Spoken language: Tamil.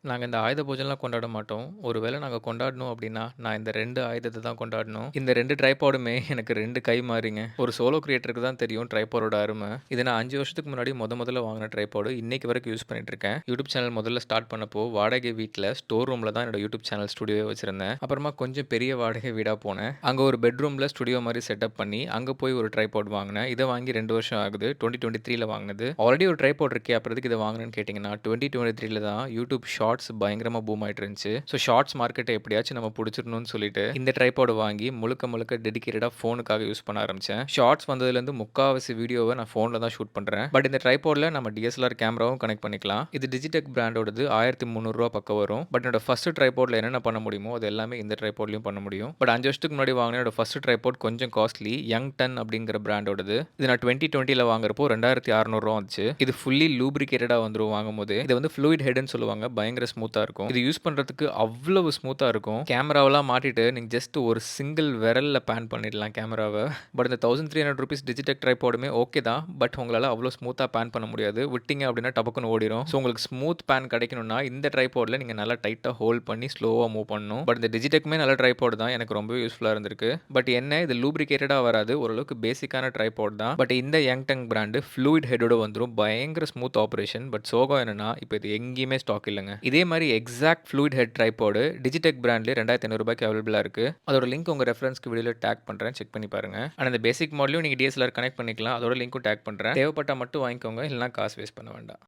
நாங்க இந்த ஆயுத பூஜைலாம் கொண்டாட மாட்டோம். ஒரு வேள நாங்க கொண்டாடணும் அப்டின்னா, நான் இந்த 2 ஆயுதத்த தான் கொண்டாடணும். இந்த 2 ட்ரைபாடுமே எனக்கு 2 கை மாரிங்க. ஒரு சோலோ கிரியேட்டருக்கு தான் தெரியும் ட்ரைபாடோட அரும. இத நான் 5 வருஷத்துக்கு முன்னாடி மொதல்ல வாங்குன ட்ரைபாடு. இன்னைக்கு வரைக்கும் யூஸ் பண்ணிட்டு இருக்கேன். யூடியூப் சேனல் முதல்ல ஸ்டார்ட் பண்ணப்போ, வாடகை வீட்ல ஸ்டோர் ரூம்ல தான் என்னோட யூடியூப் சேனல் ஸ்டுடியோவே வச்சிருந்தேன். அப்புறமா கொஞ்சம் பெரிய வாடகை வீடா போனேன். அங்க ஒரு பெட்ரூம்ல ஸ்டுடியோ மாரி செட்டப் பண்ணி, அங்க போய் ஒரு ட்ரைபாட் வாங்குனேன். இத வாங்கி 2 வருஷம் ஆகுது. 2023ல வாங்குனது. ஆல்ரெடி ஒரு ட்ரைபாட் இருக்கே, அப்புறம் எதுக்கு இத வாங்குனேன்னு கேட்டீங்கன்னா, 2023ல தான் யூடியூப் ஷார்ட்ஸ் பயங்கரமா பூம் ஆயிட்டு இருந்துச்சு. ஸோ ஷார்ட்ஸ் மார்க்கெட்ட எப்படியாச்சும் நம்ம புடிச்சிடணும்னு சொல்லிட்டு, இந்த ட்ரைபாட் வாங்கி முழுக்க முழுக்க டெடிகேட்டடா ஃபோனுக்காக யூஸ் பண்ண ஆரம்பிச்சேன். ஷார்ட்ஸ் வந்ததுலேருந்து முக்காவாசி வீடியோவ நான் ஃபோன்ல தான் ஷூட் பண்றேன். பட் இந்த ட்ரைபாட்ல நம்ம டிஎஸ்எல்ஆர் கேமராவும் கனெக்ட் பண்ணிக்கலாம். இது டிஜிடெக் பிராண்டோடது. ரூ. 1300 பக்கம் வரும். பட் என்னோட ஃபர்ஸ்ட் ட்ரைபாட்ல என்னென்ன பண்ண முடியுமோ, அது எல்லாமே இந்த ட்ரைபாட்லயும் பண்ண முடியும். பட் 5 வருஷத்துக்கு முன்னாடி வாங்குன என்னோட ஃபர்ஸ்ட் ட்ரைபாட் கொஞ்சம் காஸ்ட்லி. யங் டென் அப்படிங்கிற பிராண்டோடது. இது நான் 2020ல வாங்குறப்போ ரூ. 2600 வந்துச்சு. இது ஃபுல்லி லூப்ரிகேட்டடா வந்துரும் வாங்கும்போது. இது வந்து ஃப்ளூயிட் ஹெட்ன்னு சொல்லுவாங்க. பயங்கர ஸ்மூத்தா இருக்கும். இது யூஸ் பண்றதுக்கு அவ்வளவு ஸ்மூத்தா இருக்கும். கேமராவெல்லாம் மாட்டிட்டு நீங்க ஜஸ்ட் ஒரு சிங்கிள் விரல்ல பேன் பண்ணிடலாம் கேமராவ. பட் இந்த ₹1300 டிஜிடெக் ட்ரைபாடுமே ஓகே தான். பட் உங்களால அவ்வளோ ஸ்மூத்தா பேன் பண்ண முடியாது. விட்டீங்க அப்படின்னா டபக்குன்னு ஓடிரும். ஸோ உங்களுக்கு ஸ்மூத் பேன் கிடைக்கணும்னா இந்த ட்ரைபாட்ல நீங்க நல்லா டைட்டா ஹோல்ட் பண்ணி ஸ்லோவா மூவ் பண்ணணும். பட் இந்த டிஜிடெக்குமே நல்ல ட்ரைபாட் தான். எனக்கு ரொம்பவே யூஸ்ஃபுல்லா இருந்திருக்கு. பட் என்ன இது லூப்ரிகேட்டடா வராது. ஓரளவுக்கு பேசிக்கான ட்ரைபாட் தான். பட் இந்த யங் டங் பிராண்டு ஃப்ளூயிட் ஹெட்டோட வந்துரும். பயங்கர ஸ்மூத் ஆப்பரேஷன். பட் சோகம் என்னன்னா, இப்போ இது எங்கேயுமே ஸ்டாக் இல்லங்க. இதே மாரி exact fluid head tripod Digitek பிராண்ட்லயே ரூ. 2500க்கு அவைலபிளா இருக்கு. அதோட லிங்க் உங்க ரெஃபரன்ஸ்க்கு வீடியோல டேக் பண்றேன். செக் பண்ணி பாருங்க. ஆனா இந்த பேசிக் மாடலையும் நீங்க டிஎஸ்எல்ஆர் கனெக்ட் பண்ணிக்கலாம். அதோட லிங்க்கும் டேக் பண்றேன். தேவைப்பட்டா மட்டும் வாங்கிக்கோங்க. இல்லைனா காசு வேஸ்ட் பண்ண வேண்டாம்.